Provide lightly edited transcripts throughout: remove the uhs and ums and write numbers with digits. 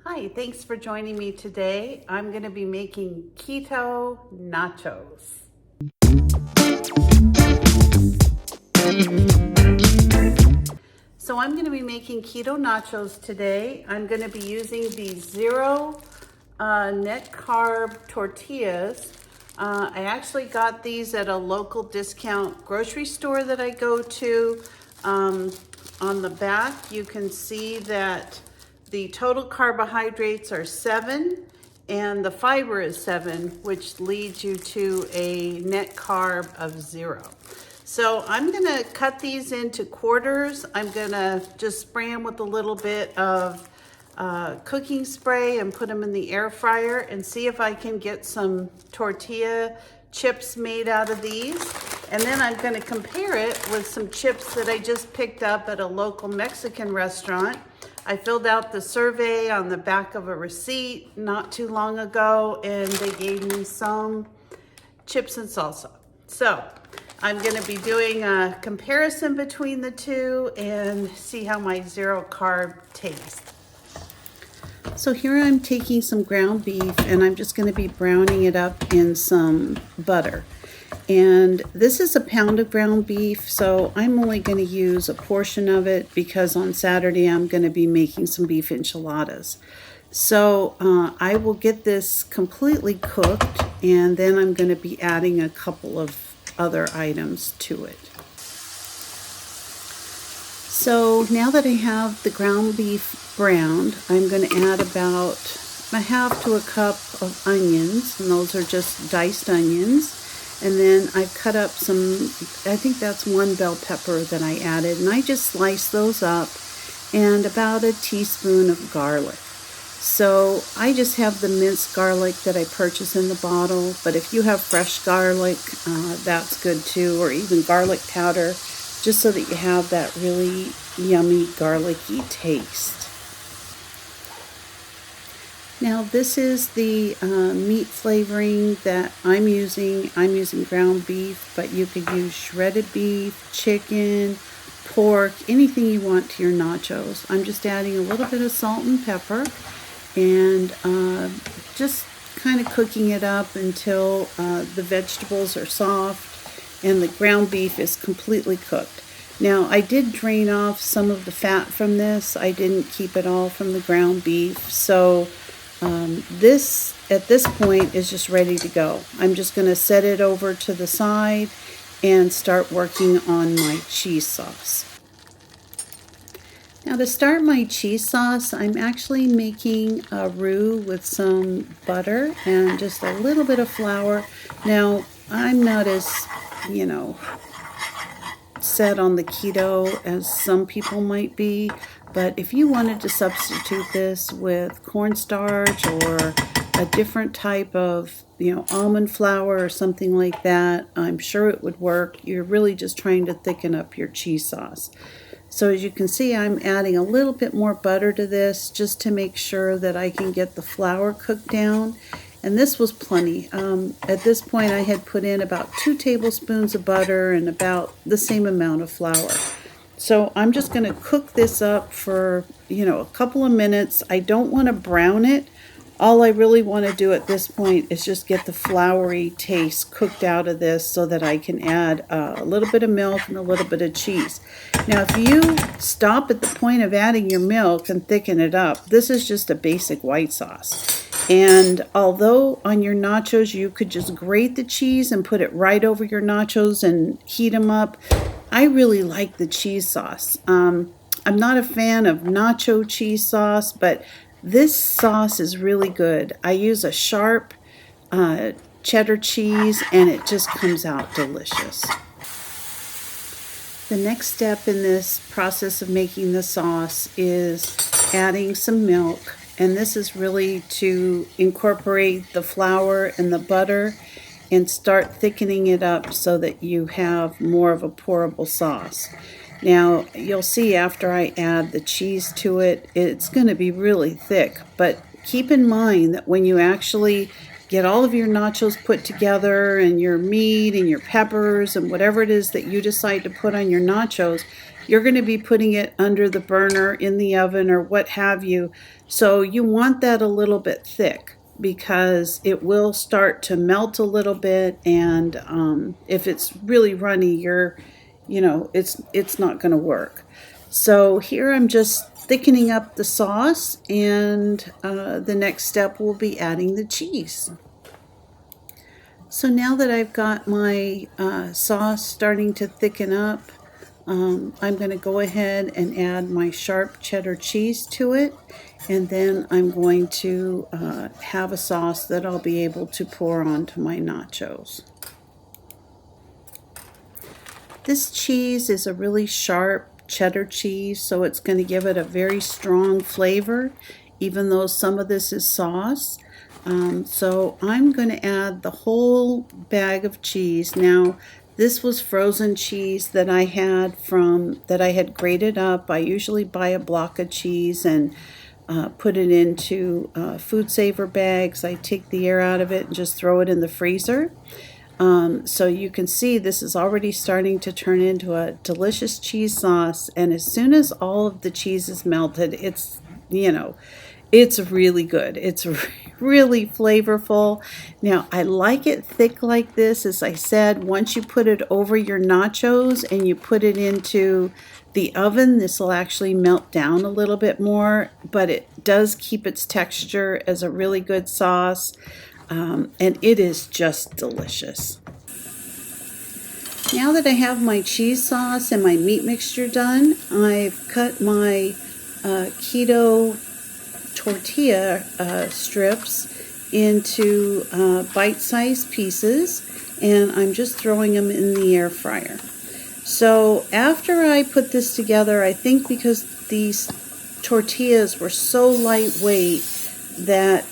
Hi, thanks for joining me today. I'm going to be making keto nachos. So I'm going to be making keto nachos today. I'm going to be using the zero net carb tortillas. I actually got these at a local discount grocery store that I go to. On the back, you can see that the total carbohydrates are 7 and the fiber is 7, which leads you to a net carb of 0. So I'm gonna cut these into quarters. I'm gonna just spray them with a little bit of cooking spray and put them in the air fryer and see if I can get some tortilla chips made out of these. And then I'm gonna compare it with some chips that I just picked up at a local Mexican restaurant. I filled out the survey on the back of a receipt not too long ago, and they gave me some chips and salsa. So I'm gonna be doing a comparison between the two and see how my zero carb tastes. So here I'm taking some ground beef and I'm just gonna be browning it up in some butter. And this is a pound of ground beef, so I'm only going to use a portion of it because on Saturday I'm going to be making some beef enchiladas. So I will get this completely cooked and then I'm going to be adding a couple of other items to it. So now that I have the ground beef browned, I'm going to add about a half to a cup of onions, and those are just diced onions. And then I've cut up some, I think that's 1 bell pepper that I added, and I just sliced those up, and about a teaspoon of garlic. So I just have the minced garlic that I purchase in the bottle, but if you have fresh garlic, that's good too, or even garlic powder, just so that you have that really yummy garlicky taste. Now this is the meat flavoring that I'm using. I'm using ground beef, but you could use shredded beef, chicken, pork, anything you want to your nachos. I'm just adding a little bit of salt and pepper and just kind of cooking it up until the vegetables are soft and the ground beef is completely cooked. Now I did drain off some of the fat from this. I didn't keep it all from the ground beef, so this at this point is just ready to go. I'm just going to set it over to the side and start working on my cheese sauce. Now to start my cheese sauce, I'm actually making a roux with some butter and just a little bit of flour. Now I'm not as, set on the keto as some people might be, but if you wanted to substitute this with cornstarch or a different type of almond flour or something like that, I'm sure it would work. You're really just trying to thicken up your cheese sauce. So as you can see, I'm adding a little bit more butter to this just to make sure that I can get the flour cooked down. And this was plenty. At this point, I had put in about 2 tablespoons of butter and about the same amount of flour. So I'm just going to cook this up for, a couple of minutes. I don't want to brown it. All I really want to do at this point is just get the floury taste cooked out of this so that I can add a little bit of milk and a little bit of cheese. Now, if you stop at the point of adding your milk and thicken it up, this is just a basic white sauce. And although on your nachos you could just grate the cheese and put it right over your nachos and heat them up, I really like the cheese sauce. I'm not a fan of nacho cheese sauce, but this sauce is really good. I use a sharp cheddar cheese and it just comes out delicious. The next step in this process of making the sauce is adding some milk. And this is really to incorporate the flour and the butter and start thickening it up so that you have more of a pourable sauce. Now, you'll see after I add the cheese to it, it's going to be really thick. But keep in mind that when you actually get all of your nachos put together and your meat and your peppers and whatever it is that you decide to put on your nachos, you're going to be putting it under the burner in the oven or what have you. So you want that a little bit thick because it will start to melt a little bit, and if it's really runny, it's not going to work. So here I'm just thickening up the sauce, and the next step will be adding the cheese. So now that I've got my sauce starting to thicken up, I'm going to go ahead and add my sharp cheddar cheese to it, and then I'm going to have a sauce that I'll be able to pour onto my nachos. This cheese is a really sharp cheddar cheese, so it's going to give it a very strong flavor, even though some of this is sauce. So I'm going to add the whole bag of cheese. Now, this was frozen cheese that I had grated up. I usually buy a block of cheese and put it into food saver bags. I take the air out of it and just throw it in the freezer. So you can see this is already starting to turn into a delicious cheese sauce, and as soon as all of the cheese is melted, it's really good. It's really flavorful. Now, I like it thick like this. As I said, once you put it over your nachos and you put it into the oven, this will actually melt down a little bit more, but it does keep its texture as a really good sauce. And it is just delicious. Now that I have my cheese sauce and my meat mixture done, I've cut my keto tortilla strips into bite-sized pieces, and I'm just throwing them in the air fryer. So after I put this together, I think because these tortillas were so lightweight that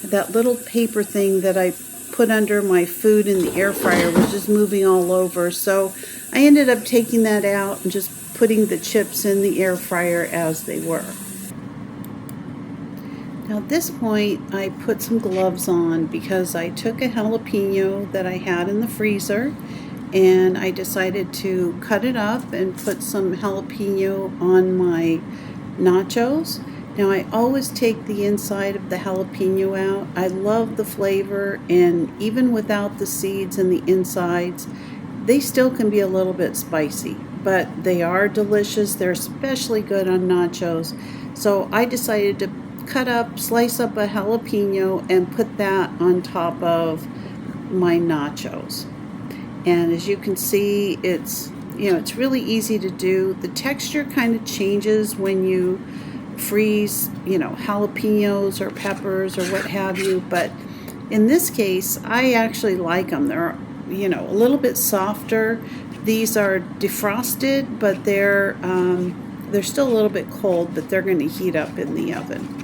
that little paper thing that I put under my food in the air fryer was just moving all over. So I ended up taking that out and just putting the chips in the air fryer as they were. Now at this point, I put some gloves on because I took a jalapeno that I had in the freezer, and I decided to cut it up and put some jalapeno on my nachos. Now, I always take the inside of the jalapeno out. I love the flavor, and even without the seeds and the insides, they still can be a little bit spicy, but they are delicious. They're especially good on nachos. So I decided to slice up a jalapeno and put that on top of my nachos. And as you can see, it's really easy to do. The texture kind of changes when you freeze, jalapenos or peppers or what have you, but in this case, I actually like them. They're, a little bit softer. These are defrosted, but they're still a little bit cold, but they're going to heat up in the oven.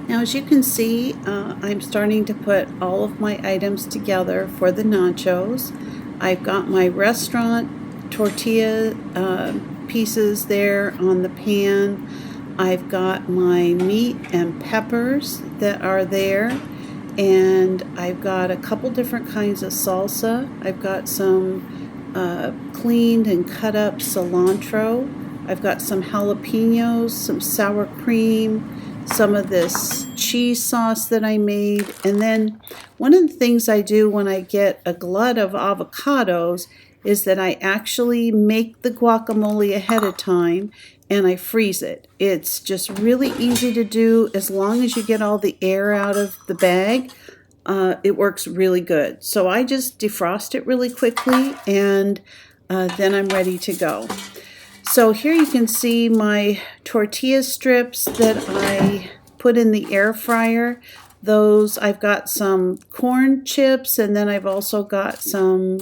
Now, as you can see, I'm starting to put all of my items together for the nachos. I've got my restaurant tortilla pieces there on the pan. I've got my meat and peppers that are there, and I've got a couple different kinds of salsa. I've got some cleaned and cut up cilantro. I've got some jalapenos, some sour cream, some of this cheese sauce that I made, and then one of the things I do when I get a glut of avocados is that I actually make the guacamole ahead of time and I freeze it. It's just really easy to do as long as you get all the air out of the bag. It works really good. So I just defrost it really quickly, and then I'm ready to go. So here you can see my tortilla strips that I put in the air fryer. Those, I've got some corn chips, and then I've also got some,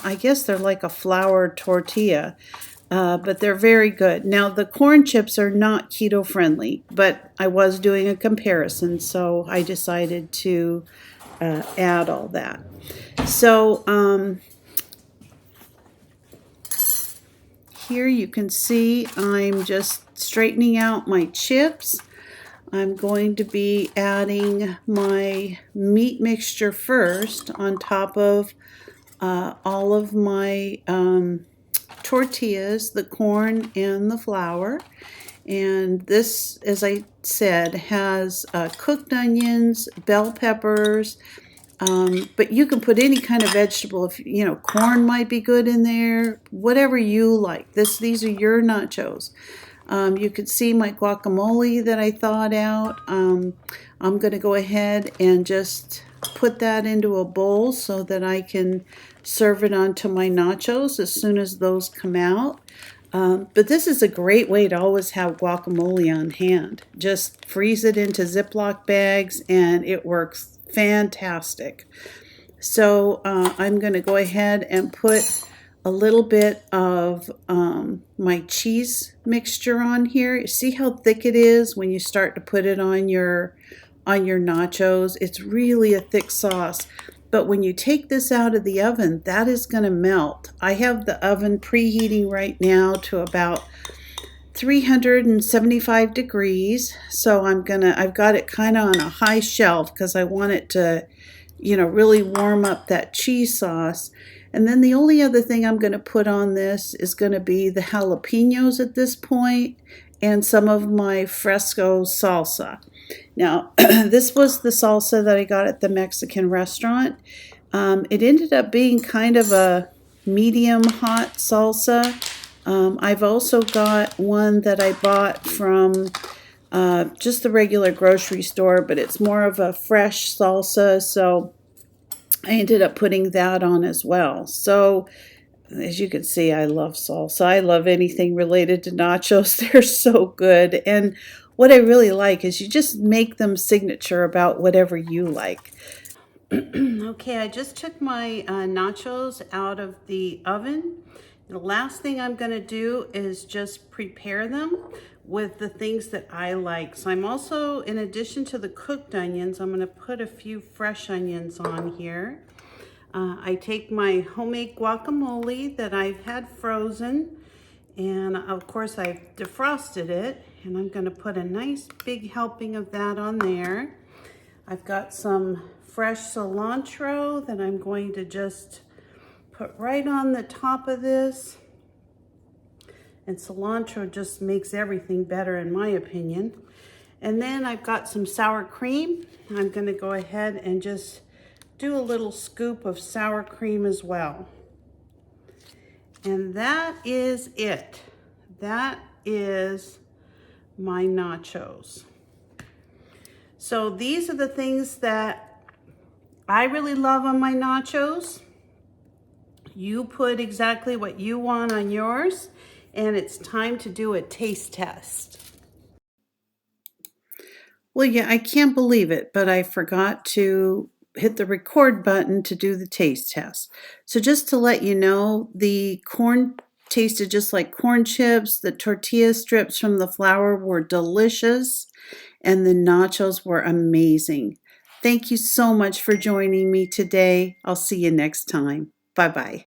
I guess they're like a flour tortilla, but they're very good. Now, the corn chips are not keto friendly, but I was doing a comparison, so I decided to add all that. So here you can see I'm just straightening out my chips. I'm going to be adding my meat mixture first on top of all of my tortillas, the corn and the flour. And this, as I said, has cooked onions, bell peppers, but you can put any kind of vegetable. If you know, corn might be good in there, whatever you like. These are your nachos. You can see my guacamole that I thawed out. I'm going to go ahead and just put that into a bowl so that I can serve it onto my nachos as soon as those come out. But this is a great way to always have guacamole on hand. Just freeze it into Ziploc bags and it works fantastic. So I'm going to go ahead and put a little bit of my cheese mixture on here. See how thick it is when you start to put it on your nachos? It's really a thick sauce. But when you take this out of the oven, that is going to melt. I have the oven preheating right now to about 375 degrees. So I've got it kind of on a high shelf because I want it to, really warm up that cheese sauce. And then the only other thing I'm going to put on this is going to be the jalapenos at this point and some of my fresco salsa. Now, this was the salsa that I got at the Mexican restaurant. It ended up being kind of a medium hot salsa. I've also got one that I bought from just the regular grocery store, but it's more of a fresh salsa, so I ended up putting that on as well. So as you can see, I love salsa. I love anything related to nachos. They're so good. And what I really like is you just make them signature about whatever you like. Okay, I just took my nachos out of the oven. The last thing I'm going to do is just prepare them with the things that I like. So I'm also, in addition to the cooked onions, I'm going to put a few fresh onions on here. I take my homemade guacamole that I've had frozen, and of course I've defrosted it, and I'm going to put a nice big helping of that on there. I've got some fresh cilantro that I'm going to just put right on the top of this. And cilantro just makes everything better in my opinion. And then I've got some sour cream. I'm going to go ahead and just do a little scoop of sour cream as well. And that is it. That is my nachos. So these are the things that I really love on my nachos. You put exactly what you want on yours, and it's time to do a taste test. Well, yeah, I can't believe it, but I forgot to hit the record button to do the taste test. So just to let you know, the corn tasted just like corn chips. The tortilla strips from the flour were delicious, and the nachos were amazing. Thank you so much for joining me today. I'll see you next time. Bye-bye.